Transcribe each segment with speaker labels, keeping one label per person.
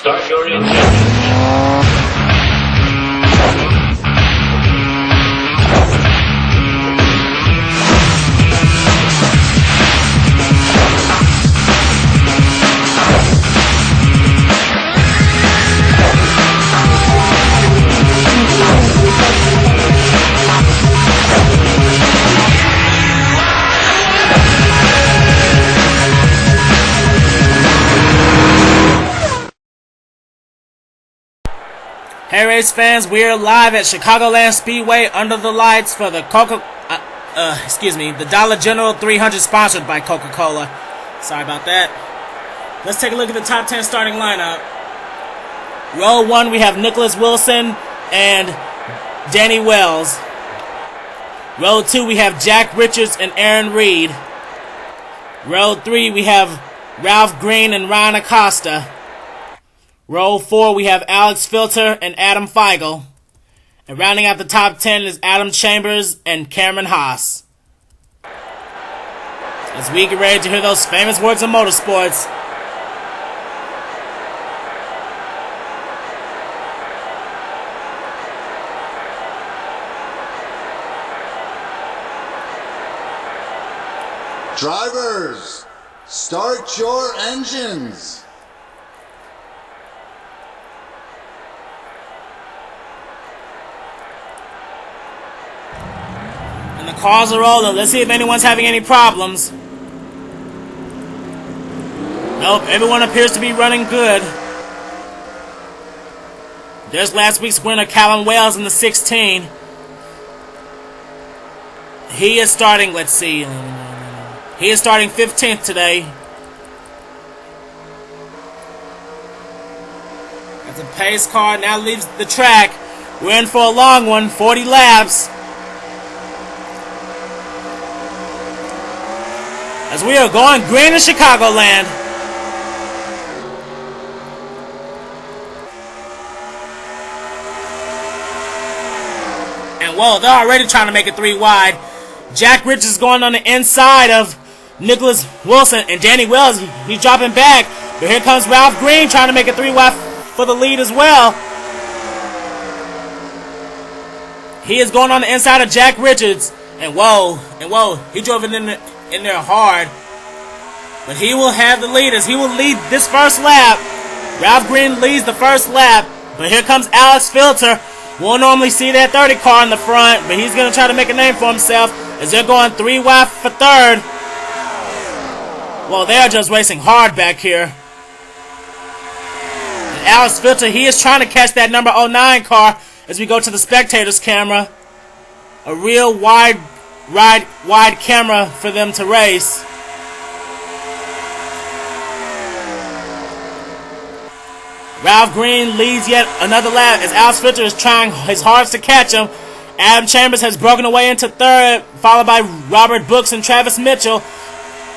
Speaker 1: Start your engine.
Speaker 2: Hey race fans, we're live at Chicagoland Speedway under the lights for the the Dollar General 300 sponsored by Coca-Cola. Sorry about that. Let's take a look at the top 10 starting lineup. Row 1 we have Nicholas Wilson and Danny Wells. Row 2 we have Jack Richards and Aaron Reed. Row 3 we have Ralph Green and Ryan Acosta. Row 4, we have Alex Filter and Adam Feigl. And rounding out the top 10 is Adam Chambers and Cameron Haas. As we get ready to hear those famous words of motorsports.
Speaker 3: Drivers, start your engines.
Speaker 2: And the cars are rolling. Let's see if anyone's having any problems. Nope, everyone appears to be running good. There's last week's winner, Callum Wales, in the 16. He is starting, let's see. He is starting 15th today. That's a pace car, now leaves the track. We're in for a long one, 40 laps. As we are going green in Chicagoland. And whoa, they're already trying to make it 3 wide. Jack Richards is going on the inside of Nicholas Wilson, and Danny Wells, he's dropping back. But here comes Ralph Green trying to make it 3 wide for the lead as well. He is going on the inside of Jack Richards. And whoa, he drove it in there hard. But he will have the leaders. He will lead this first lap. Ralph Green leads the first lap. But here comes Alex Filter. We'll normally see that 30 car in the front, but he's going to try to make a name for himself as they're going 3 wide for third. Well, they're just racing hard back here. And Alex Filter, he is trying to catch that number 09 car as we go to the spectators camera. A real wide camera for them to race. Ralph Green leads yet another lap as Alex Filter is trying his hardest to catch him. Adam Chambers has broken away into third, followed by Robert Brooks and Travis Mitchell.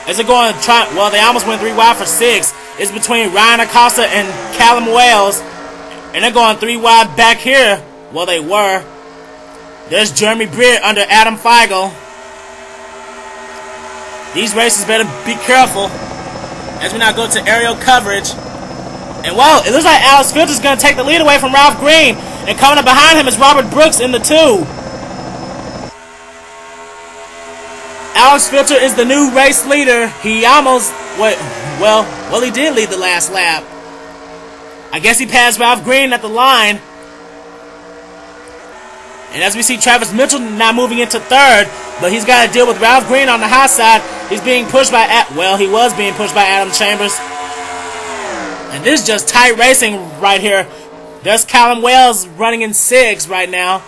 Speaker 2: As they're going well, they almost went 3 wide for 6. It's between Ryan Acosta and Callum Wales, and they're going 3 wide back here. Well, they were. There's Jeremy Britt under Adam Feigl. These racers better be careful as we now go to aerial coverage. And well, it looks like Alex Filter is going to take the lead away from Ralph Green. And coming up behind him is Robert Brooks in the 2. Alex Filter is the new race leader. He almost, well, he did lead the last lap. I guess he passed Ralph Green at the line. And as we see Travis Mitchell now moving into third, but he's got to deal with Ralph Green on the high side. He's being pushed by, he was being pushed by Adam Chambers. And this is just tight racing right here. There's Callum Wales running in 6 right now.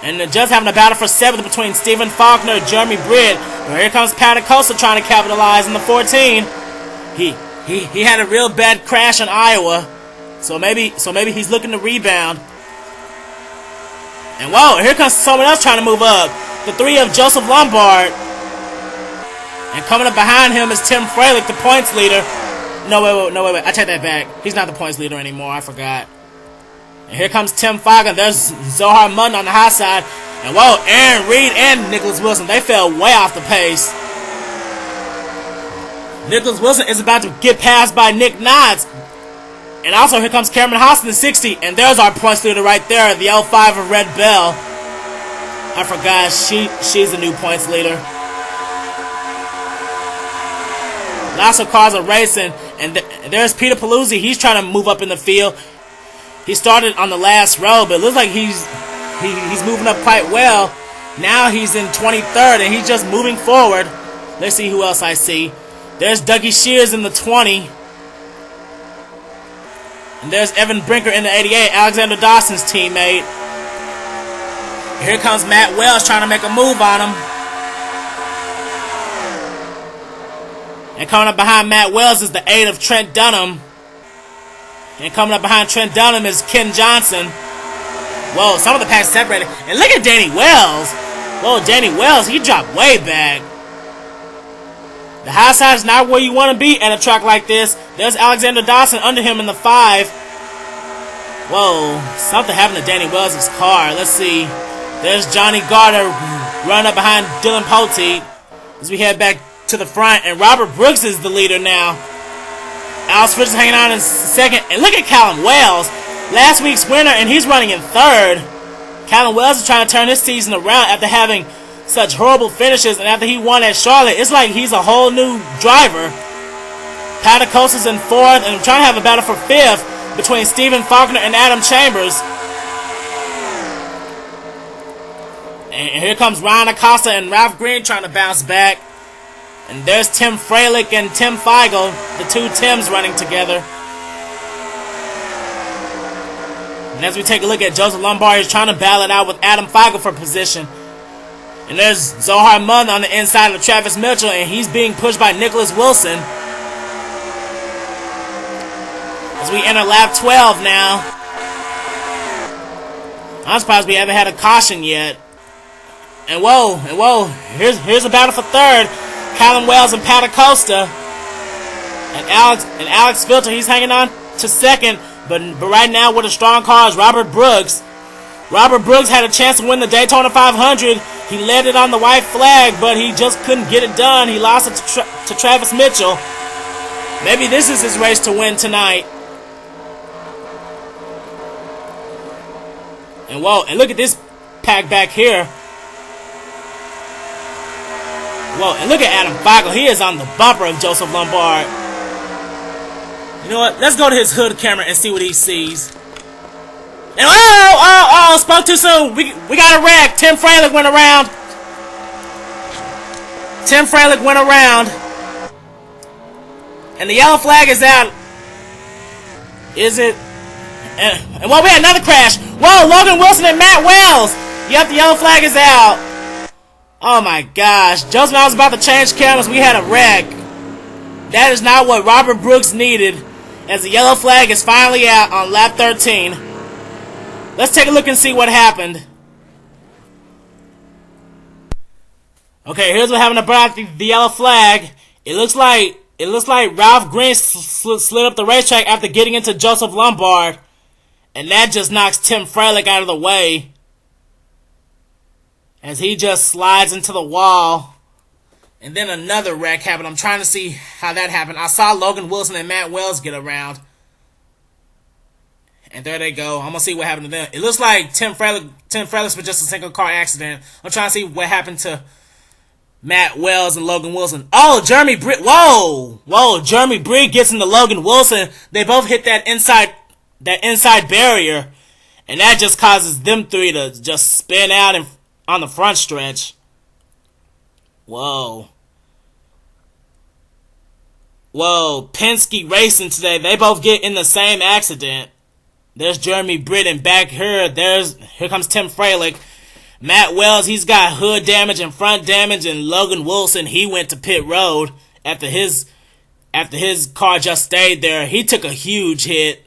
Speaker 2: And they're just having a battle for 7th between Stephen Faulkner and Jeremy Britt. But here comes Pat Acosta trying to capitalize in the 14. He had a real bad crash in Iowa. So maybe he's looking to rebound. And whoa, here comes someone else trying to move up. The 3 of Joseph Lombard. And coming up behind him is Tim Freilich, the points leader. No, wait. I take that back. He's not the points leader anymore. I forgot. And here comes Tim Feigl. There's Zohar Mutton on the high side. And whoa, Aaron Reed and Nicholas Wilson, they fell way off the pace. Nicholas Wilson is about to get passed by Nick Knotts. And also, here comes Cameron Haas in the 60. And there's our points leader right there, the L5 of Red Bell. I forgot, she's the new points leader. Lots of cars are racing. And there's Peter Paluzzi. He's trying to move up in the field. He started on the last row, but it looks like he's moving up quite well. Now he's in 23rd, and he's just moving forward. Let's see who else I see. There's Dougie Shears in the 20. And there's Evan Brinker in the 88, Alexander Dawson's teammate. Here comes Matt Wells trying to make a move on him. And coming up behind Matt Wells is the 8 of Trent Dunham. And coming up behind Trent Dunham is Ken Johnson. Whoa, some of the packs separated. And look at Danny Wells. Whoa, Danny Wells, he dropped way back. The high side is not where you want to be at a track like this. There's Alexander Dawson under him in the 5. Whoa, something happened to Danny Wells' car. Let's see. There's Johnny Gardner running up behind Dylan Poteet as we head back to the front. And Robert Brooks is the leader now. Alex Fritz is hanging out in second. And look at Callum Wells. Last week's winner, and he's running in 3rd. Callum Wells is trying to turn his season around after having such horrible finishes, and after he won at Charlotte, it's like he's a whole new driver. Patacosta's in 4th, and I'm trying to have a battle for 5th between Stephen Faulkner and Adam Chambers. And here comes Ryan Acosta and Ralph Green trying to bounce back. And there's Tim Freilich and Tim Feigl, the two Tims running together. And as we take a look at Joseph Lombard, he's trying to battle it out with Adam Feigl for position. And there's Zohar Munn on the inside of Travis Mitchell, and he's being pushed by Nicholas Wilson. As we enter lap 12 now. I'm surprised we haven't had a caution yet. And whoa, here's a battle for 3rd. Callum Wells and Pat Acosta. And Alex Filter, he's hanging on to 2nd. But right now with a strong car is Robert Brooks. Robert Brooks had a chance to win the Daytona 500. He led it on the white flag, but he just couldn't get it done. He lost it to Travis Mitchell. Maybe this is his race to win tonight. And whoa, and look at this pack back here. Whoa, and look at Adam Feigl. He is on the bumper of Joseph Lombard. You know what? Let's go to his hood camera and see what he sees. And oh, spoke too soon. We got a wreck. Tim Freilich went around. And the yellow flag is out. Is it? And well, we had another crash. Whoa, Logan Wilson and Matt Wells. Yep, the yellow flag is out. Oh my gosh. Just when I was about to change cameras, we had a wreck. That is not what Robert Brooks needed, as the yellow flag is finally out on lap 13. Let's take a look and see what happened. Okay, here's what happened about the yellow flag. It looks like Ralph Green slid up the racetrack after getting into Joseph Lombard, and that just knocks Tim Freilich out of the way as he just slides into the wall. And then another wreck happened. I'm trying to see how that happened. I saw Logan Wilson and Matt Wells get around. And there they go. I'm going to see what happened to them. It looks like Tim Freilich was just a single car accident. I'm trying to see what happened to Matt Wells and Logan Wilson. Oh, Jeremy Britt. Whoa, Jeremy Britt gets into Logan Wilson. They both hit that inside barrier. And that just causes them three to just spin out on the front stretch. Whoa, Penske Racing today. They both get in the same accident. There's Jeremy Britt, and back here comes Tim Freilich. Matt Wells, he's got hood damage and front damage, and Logan Wilson, he went to pit road after his car just stayed there. He took a huge hit.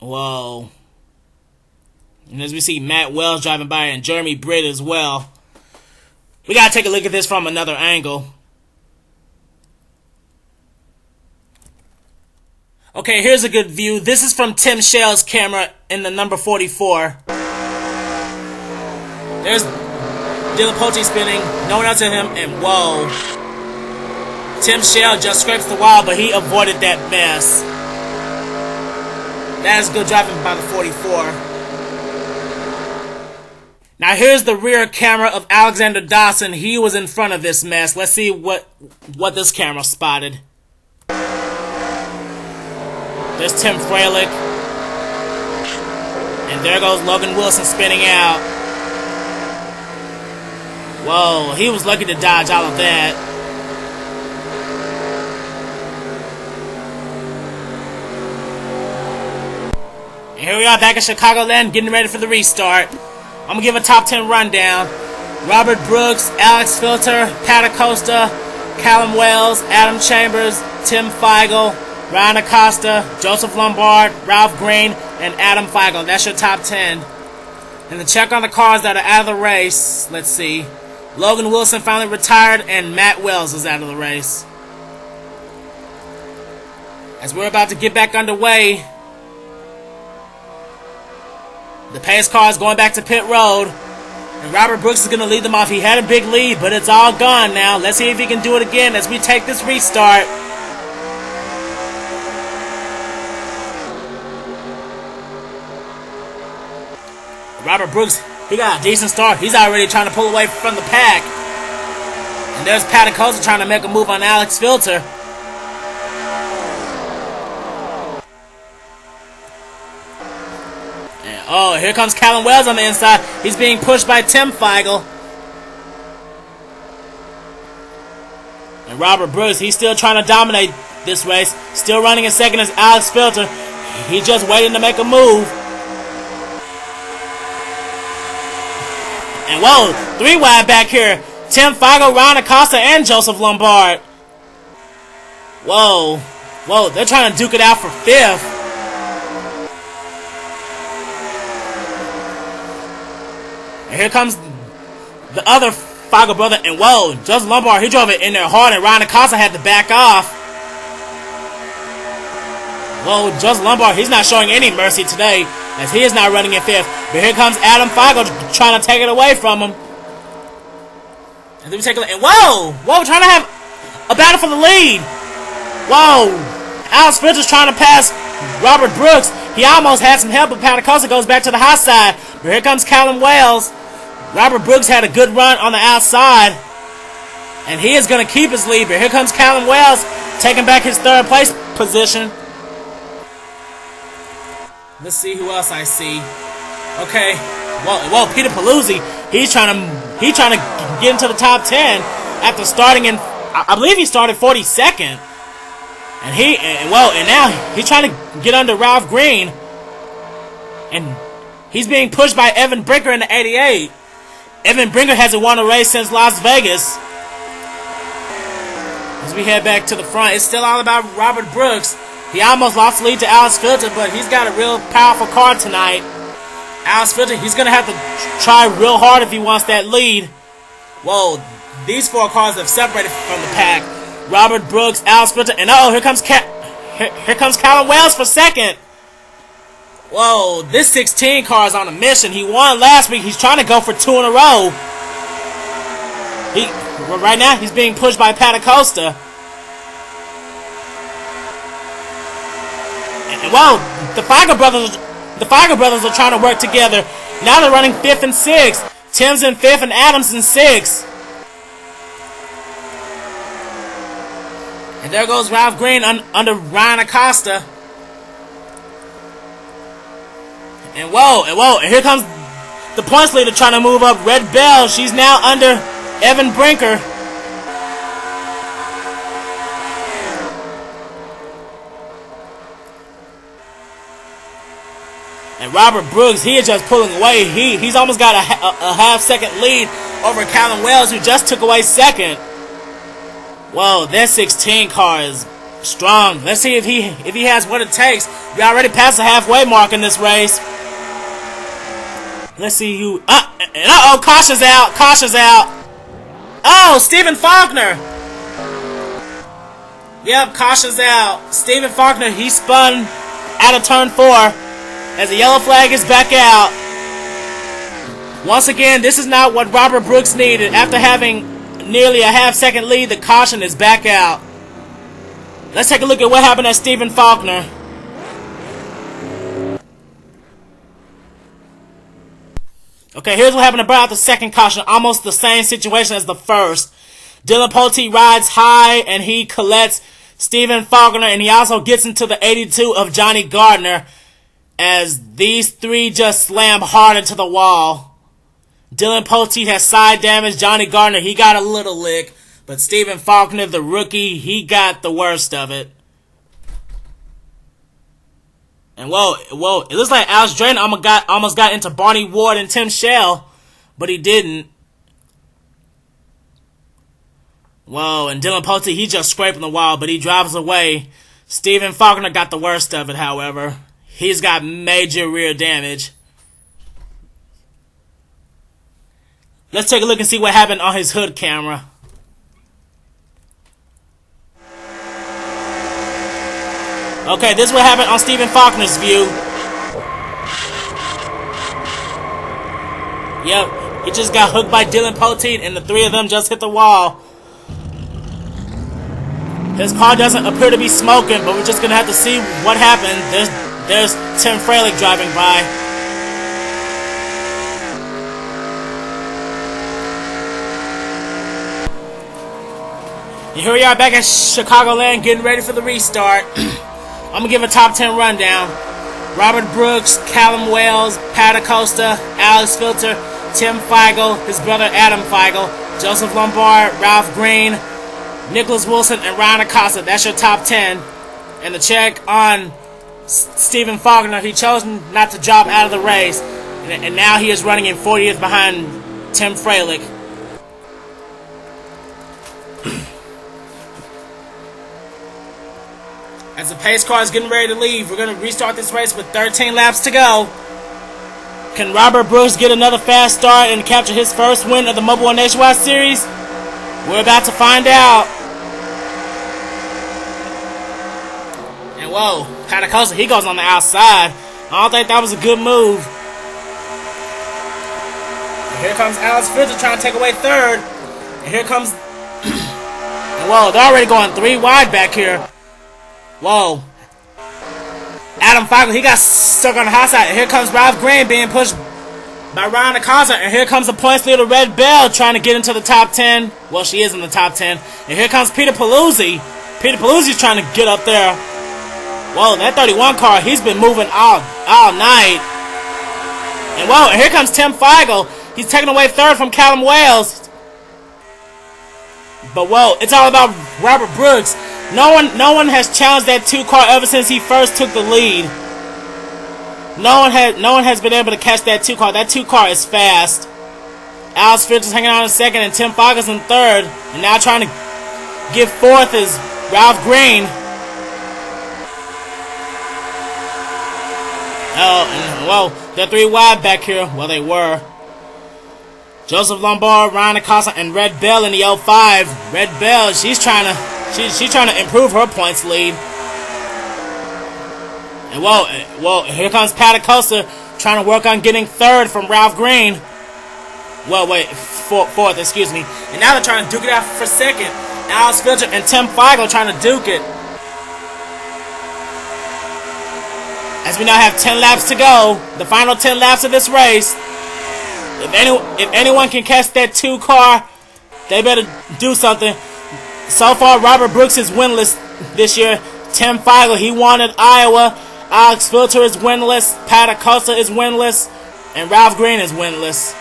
Speaker 2: Whoa. And as we see Matt Wells driving by and Jeremy Britt as well. We gotta take a look at this from another angle. Okay, here's a good view. This is from Tim Shell's camera in the number 44. There's Dylan Poche spinning. No one else in him. And whoa. Tim Shell just scrapes the wall, but he avoided that mess. That is good driving by the 44. Now here's the rear camera of Alexander Dawson. He was in front of this mess. Let's see what this camera spotted. There's Tim Freilich. And there goes Logan Wilson spinning out. Whoa, he was lucky to dodge all of that. And here we are back at Chicagoland, getting ready for the restart. I'm going to give a top 10 rundown. Robert Brooks, Alex Filter, Pat Acosta, Callum Wells, Adam Chambers, Tim Feigl, Ryan Acosta, Joseph Lombard, Ralph Green, and Adam Feigl. That's your top 10. And to check on the cars that are out of the race, let's see. Logan Wilson finally retired, and Matt Wells is out of the race. As we're about to get back underway, the pace car is going back to pit road, and Robert Brooks is going to lead them off. He had a big lead, but it's all gone now. Let's see if he can do it again as we take this restart. Robert Brooks, he got a decent start. He's already trying to pull away from the pack. And there's Pat Acosta trying to make a move on Alex Filter. And, oh, here comes Callum Wells on the inside. He's being pushed by Tim Feigl. And Robert Brooks, he's still trying to dominate this race. Still running in second is Alex Filter. He's just waiting to make a move. And whoa, 3 wide back here. Tim Feigl, Ryan Acosta, and Joseph Lombard. Whoa. Whoa, they're trying to duke it out for 5th. And here comes the other Feigl brother. And whoa, Joseph Lombard, he drove it in there hard, and Ryan Acosta had to back off. Whoa, Joseph Lombard, he's not showing any mercy today, as he is not running in 5th. But here comes Adam Feigl trying to take it away from him. And then we take a look. And whoa! Whoa, trying to have a battle for the lead. Whoa! Alex Filter's trying to pass Robert Brooks. He almost had some help, but Pat Acosta goes back to the high side. But here comes Callum Wells. Robert Brooks had a good run on the outside, and he is going to keep his lead. But here comes Callum Wells taking back his 3rd place position. Let's see who else I see. Okay. Whoa, Peter Paluzzi. He's trying to get into the top 10 after starting in, I believe he started 42nd. And now he's trying to get under Ralph Green. And he's being pushed by Evan Brinker in the 88. Evan Brinker hasn't won a race since Las Vegas. As we head back to the front, it's still all about Robert Brooks. He almost lost the lead to Alex Filter, but he's got a real powerful car tonight. Alex Filter, he's going to have to try real hard if he wants that lead. Whoa, these 4 cars have separated from the pack. Robert Brooks, Alex Filter, and here comes Callum Wells for 2nd. Whoa, this 16 car is on a mission. He won last week. He's trying to go for 2 in a row. Right now, he's being pushed by Pat Acosta. And whoa, the Feigl brothers are trying to work together. Now they're running 5th and 6th. Tim's in 5th and Adams in 6th. And there goes Ralph Green under Ryan Acosta. And whoa, and here comes the points leader trying to move up. Red Bell, she's now under Evan Brinker. And Robert Brooks, he is just pulling away. He's almost got a half-second lead over Callum Wells, who just took away 2nd. Whoa, that 16 car is strong. Let's see if he has what it takes. We already passed the halfway mark in this race. Let's see who. Uh-oh, caution's out. Caution's out. Oh, Stephen Faulkner. Yep, caution's out. Stephen Faulkner, he spun out of turn 4 as the yellow flag is back out. Once again, this is not what Robert Brooks needed. After having nearly a half-second lead, the caution is back out. Let's take a look at what happened at Stephen Faulkner. Okay, here's what happened about the second caution. Almost the same situation as the first. Dylan Poteet rides high and he collects Stephen Faulkner, and he also gets into the 82 of Johnny Gardner as these three just slam hard into the wall. Dylan Poteet has side damage. Johnny Gardner, he got a little lick, but Stephen Faulkner, the rookie, he got the worst of it. And whoa, it looks like Alex Drayton almost got into Barney Ward and Tim Shell, but he didn't. Whoa, and Dylan Poteet, he just scraping the wall, but he drives away. Stephen Faulkner got the worst of it, however. He's got major rear damage. Let's take a look and see what happened on his hood camera. Okay, this is what happened on Stephen Faulkner's view. Yep, he just got hooked by Dylan Poteet, and the three of them just hit the wall. His car doesn't appear to be smoking, but we're just gonna have to see what happened. There's Tim Freilich driving by. And here we are back at Chicagoland, getting ready for the restart. I'm gonna give a top 10 rundown. Robert Brooks, Callum Wells, Pat Acosta, Alex Filter, Tim Feigl, his brother Adam Feigl, Joseph Lombard, Ralph Green, Nicholas Wilson, and Ryan Acosta. That's your top 10. And the check on Stephen Faulkner, he chose not to drop out of the race. And now he is running in 40th behind Tim Freilich. As the pace car is getting ready to leave, we're going to restart this race with 13 laps to go. Can Robert Brooks get another fast start and capture his first win of the Mobil 1 Nationwide Series? We're about to find out. And whoa, Pat Acosta, he goes on the outside. I don't think that was a good move. And here comes Alex Filter trying to take away third. And here comes... and whoa, they're already going 3 wide back here. Whoa. Adam Feigl, he got stuck on the high side. And here comes Ralph Green being pushed by Ryan Acosta. And here comes the points leader, Red Bell, trying to get into the top 10. Well, she is in the top 10. And here comes Peter Paluzzi. Peter Paluzzi's trying to get up there. Whoa, that 31 car, he's been moving all night. And whoa, and here comes Tim Feigl. He's taking away third from Callum Wells. But whoa, it's all about Robert Brooks. No one has challenged that 2 car ever since he first took the lead. No one has been able to catch that 2 car. That 2 car is fast. Alex Filter's hanging on in second, and Tim Feigl's in third. And now trying to get fourth is Ralph Green. Oh, and whoa, they're 3 wide back here. Well, they were. Joseph Lombard, Ryan Acosta, and Red Bell in the 05. Red Bell, she's trying to improve her points lead. And whoa, here comes Pat Acosta trying to work on getting third from Ralph Green. Well, wait, fourth, excuse me. And now they're trying to duke it out for second. Alex Filter and Tim Feigl trying to duke it. As we now have 10 laps to go, the final 10 laps of this race. If anyone can catch that 2 car, they better do something. So far, Robert Brooks is winless this year. Tim Feigl, he won at Iowa. Alex Filter is winless. Pat Acosta is winless. And Ralph Green is winless.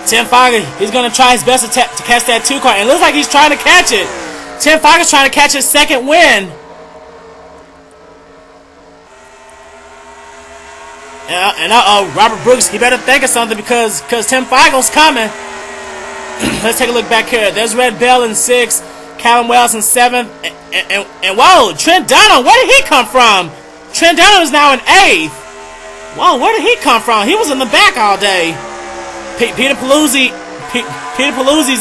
Speaker 2: Tim Feigl, he's going to try his best to catch that 2 car. And it looks like he's trying to catch it. Tim Feigl's trying to catch his second win. And Robert Brooks, he better think of something because Tim Feigl's coming. Let's take a look back here. There's Red Bell in 6th, Callum Wells in 7th, and whoa, Trent Dunham, where did he come from? Trent Dunham is now in 8th. Whoa, where did he come from? He was in the back all day. Peter Paluzzi's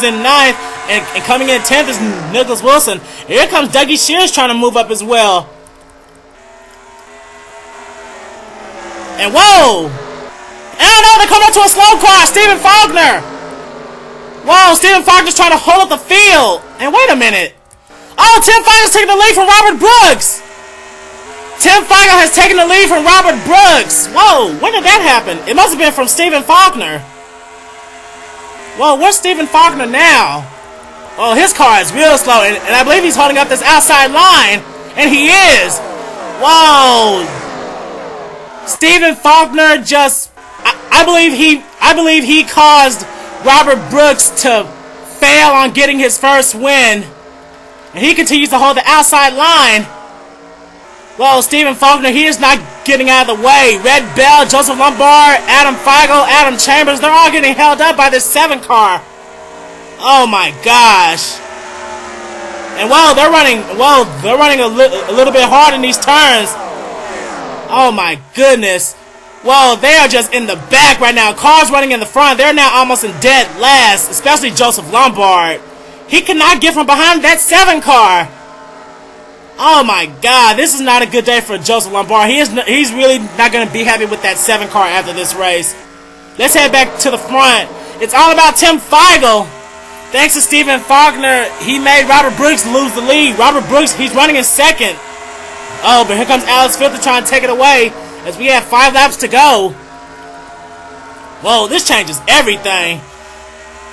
Speaker 2: in 9th, and coming in 10th is Nicholas Wilson. Here comes Dougie Shears trying to move up as well. And whoa! And no, they're coming up to a slow car, Stephen Faulkner! Whoa, Stephen Faulkner's trying to hold up the field! And wait a minute! Oh, Tim Feigel's taking the lead from Robert Brooks. Tim Feigel has taken the lead from Robert Brooks. Whoa, when did that happen? It must have been from Stephen Faulkner. Whoa, where's Stephen Faulkner now? Oh, his car is real slow, and I believe he's holding up this outside line. And he is. Whoa. Stephen Faulkner just... I believe he caused Robert Brooks to fail on getting his first win. And he continues to hold the outside line. Well, Stephen Faulkner, he is not getting out of the way. Red Bell, Joseph Lombard, Adam Feigl, Adam Chambers, they're all getting held up by this 7 car. Oh my gosh. And they're running a little bit hard in these turns. Oh my goodness. Well, they are just in the back right now. Cars running in the front. They're now almost in dead last, especially Joseph Lombard. He cannot get from behind that 7 car. Oh my god, this is not a good day for Joseph Lombard. He's really not going to be happy with that 7 car after this race. Let's head back to the front. It's all about Tim Feigl. Thanks to Stephen Faulkner, he made Robert Brooks lose the lead. Robert Brooks, he's running in second. Oh, but here comes Alex Filter trying to take it away as we have 5 laps to go. Whoa, this changes everything.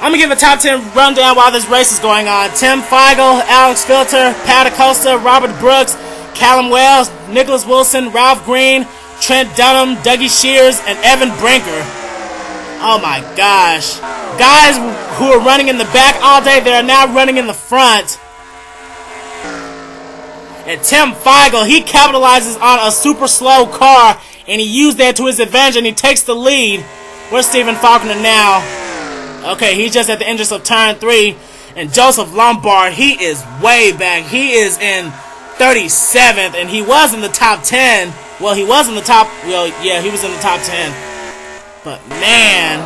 Speaker 2: I'm going to give a top 10 rundown while this race is going on. Tim Feigl, Alex Filter, Pat Acosta, Robert Brooks, Callum Wells, Nicholas Wilson, Ralph Green, Trent Dunham, Dougie Shears, and Evan Brinker. Oh my gosh. Guys who are running in the back all day, they are now running in the front. And Tim Feigl, he capitalizes on a super slow car, and he used that to his advantage, and he takes the lead. Where's Stephen Faulkner now? Okay, he's just at the entrance of turn 3. And Joseph Lombard, he is way back. He is in 37th, and he was in the top 10. Well, he was in the top... Well, yeah, he was in the top 10. But, man...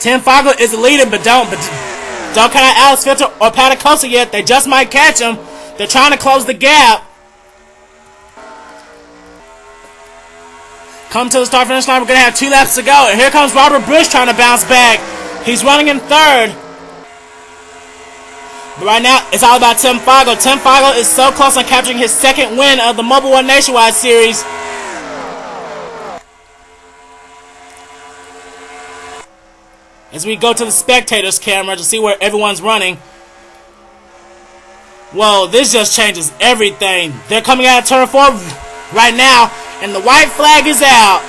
Speaker 2: Tim Feigl is the leader, but don't count out Alex Filter or Pat Acosta yet. They just might catch him. They're trying to close the gap. Come to the start-finish line. We're going to have 2 laps to go. And here comes Robert Brooks trying to bounce back. He's running in 3rd. But right now, it's all about Tim Feigl. Tim Feigl is so close on capturing his 2nd win of the Mobil 1 Nationwide Series. As we go to the spectators camera to see where everyone's running. Whoa, this just changes everything. They're coming out of turn 4 right now, and the white flag is out.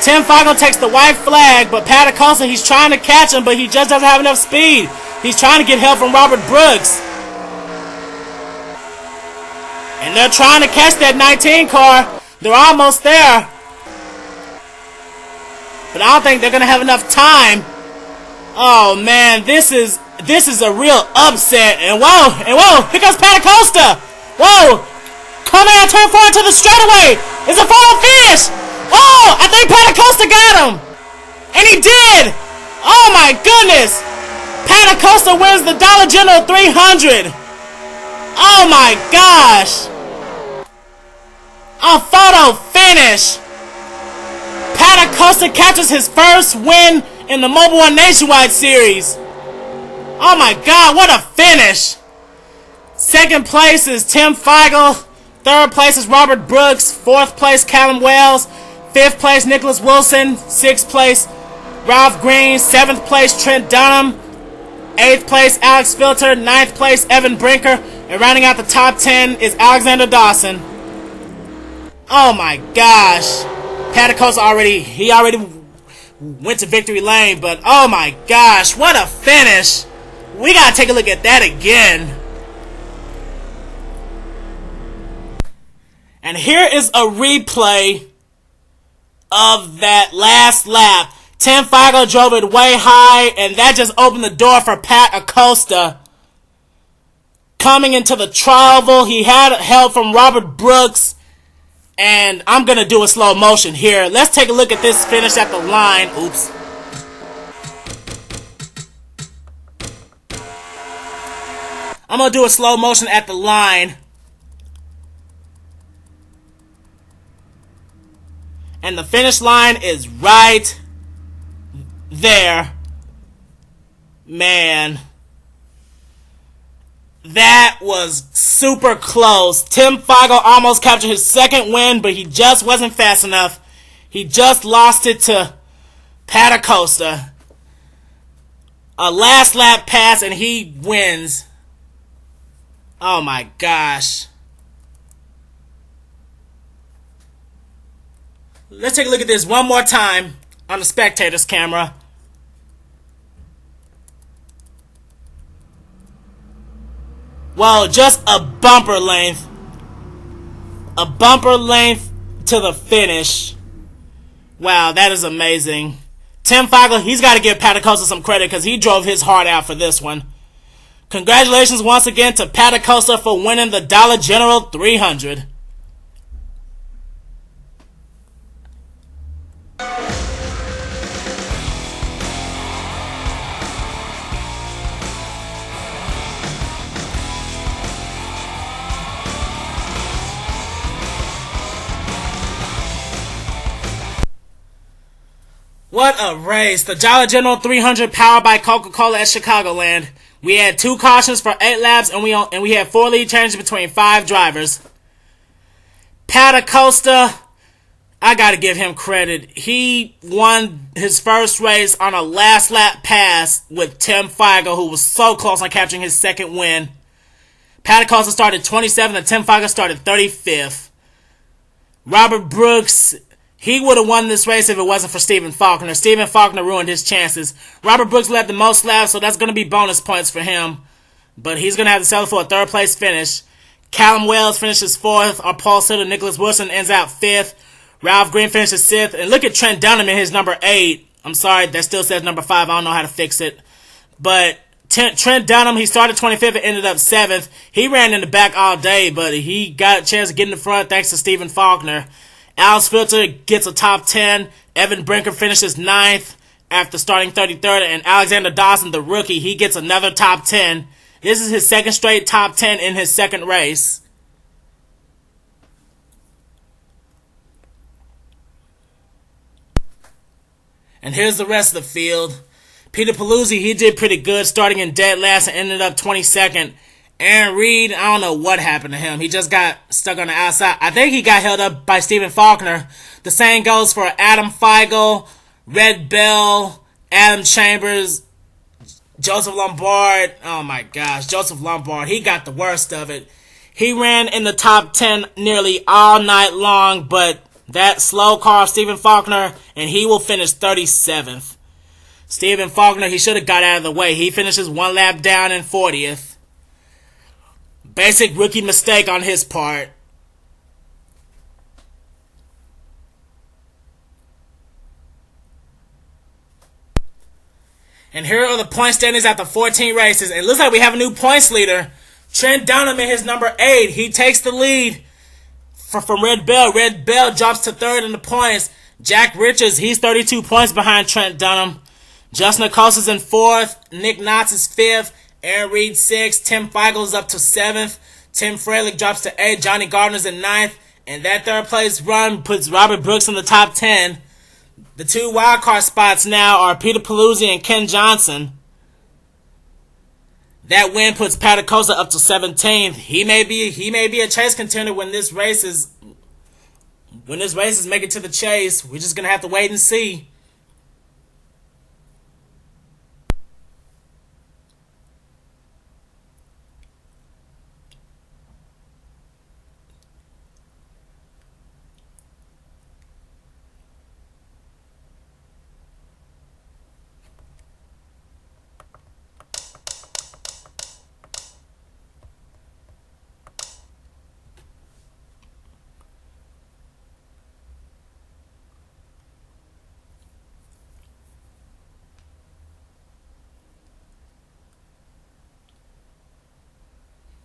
Speaker 2: Tim Feigl takes the white flag, but Pat Acosta, he's trying to catch him, but he just doesn't have enough speed. He's trying to get help from Robert Brooks. And they're trying to catch that 19 car. They're almost there. But I don't think they're going to have enough time. Oh man, this is a real upset. And whoa, here comes Pat Acosta. Whoa, coming out turn 4 into the straightaway. It's a photo finish. Oh, I think Pat Acosta got him. And he did. Oh my goodness. Pat Acosta wins the Dollar General 300. Oh my gosh. A photo finish. Pat Acosta captures his first win in the Mobil 1 Nationwide Series. Oh my god, what a finish. 2nd place is Tim Feigl. 3rd place is Robert Brooks. 4th place, Callum Wells. 5th place, Nicholas Wilson. 6th place, Ralph Green. 7th place, Trent Dunham. 8th place, Alex Filter. 9th place, Evan Brinker. And rounding out the top 10 is Alexander Dawson. Oh my gosh. Pat Acosta already went to victory lane, but oh my gosh, what a finish. We gotta take a look at that again. And here is a replay of that last lap. Tim Feigl drove it way high, and that just opened the door for Pat Acosta. Coming into the trioval, he had help from Robert Brooks. And I'm going to do a slow motion here. Let's take a look at this finish at the line. Oops. I'm going to do a slow motion at the line. And the finish line is right there. Man. That was super close. Tim Feigl almost captured his second win, but he just wasn't fast enough. He just lost it to Patacosta. A last lap pass and he wins. Oh my gosh. Let's take a look at this one more time on the spectator's camera. Well, just a bumper length. A bumper length to the finish. Wow, that is amazing. Tim Feigl, he's got to give Patacosta some credit because he drove his heart out for this one. Congratulations once again to Patacosta for winning the Dollar General 300. What a race. The Dollar General 300 powered by Coca-Cola at Chicagoland. We had 2 cautions for 8 laps and we had 4 lead changes between 5 drivers. Patacosta, I gotta give him credit. He won his first race on a last lap pass with Tim Feigl, who was so close on capturing his second win. Patacosta started 27th and Tim Feigl started 35th. Robert Brooks, he would have won this race if it wasn't for Stephen Faulkner. Stephen Faulkner ruined his chances. Robert Brooks led the most laps, so that's going to be bonus points for him. But he's going to have to settle for a 3rd place finish. Callum Wells finishes 4th. Our pole sitter Nicholas Wilson ends out 5th. Ralph Green finishes 6th. And look at Trent Dunham in his number 8. I'm sorry, that still says number 5. I don't know how to fix it. But Trent Dunham, he started 25th and ended up 7th. He ran in the back all day, but he got a chance to get in the front thanks to Stephen Faulkner. Alex Filter gets a top 10. Evan Brinker finishes 9th after starting 33rd. And Alexander Dawson, the rookie, he gets another top 10. This is his 2nd straight top 10 in his 2nd race. And here's the rest of the field. Peter Paluzzi, he did pretty good, starting in dead last and ended up 22nd. Aaron Reed, I don't know what happened to him. He just got stuck on the outside. I think he got held up by Stephen Faulkner. The same goes for Adam Feigl, Red Bell, Adam Chambers, Joseph Lombard. Oh my gosh, Joseph Lombard. He got the worst of it. He ran in the top 10 nearly all night long, but that slow car, Stephen Faulkner, and he will finish 37th. Stephen Faulkner, he should have got out of the way. He finishes 1 lap down in 40th. Basic rookie mistake on his part. And here are the point standings after 14 races. It looks like we have a new points leader. Trent Dunham in his number 8. He takes the lead from Red Bell. Red Bell drops to 3rd in the points. Jack Richards, he's 32 points behind Trent Dunham. Justin Acosta's in 4th. Nick Knotts is 5th. Aaron Reed 6th. Tim Feigl is up to 7th. Tim Freilich drops to 8th. Johnny Gardner's in 9th. And that 3rd place run puts Robert Brooks in the top 10. The 2 wildcard spots now are Peter Paluzzi and Ken Johnson. That win puts Patacosta up to 17th. He may be a chase contender when this race is making it to the chase. We're just gonna have to wait and see.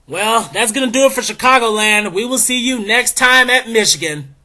Speaker 2: Well, that's going to do it for Chicagoland. We will see you next time at Michigan.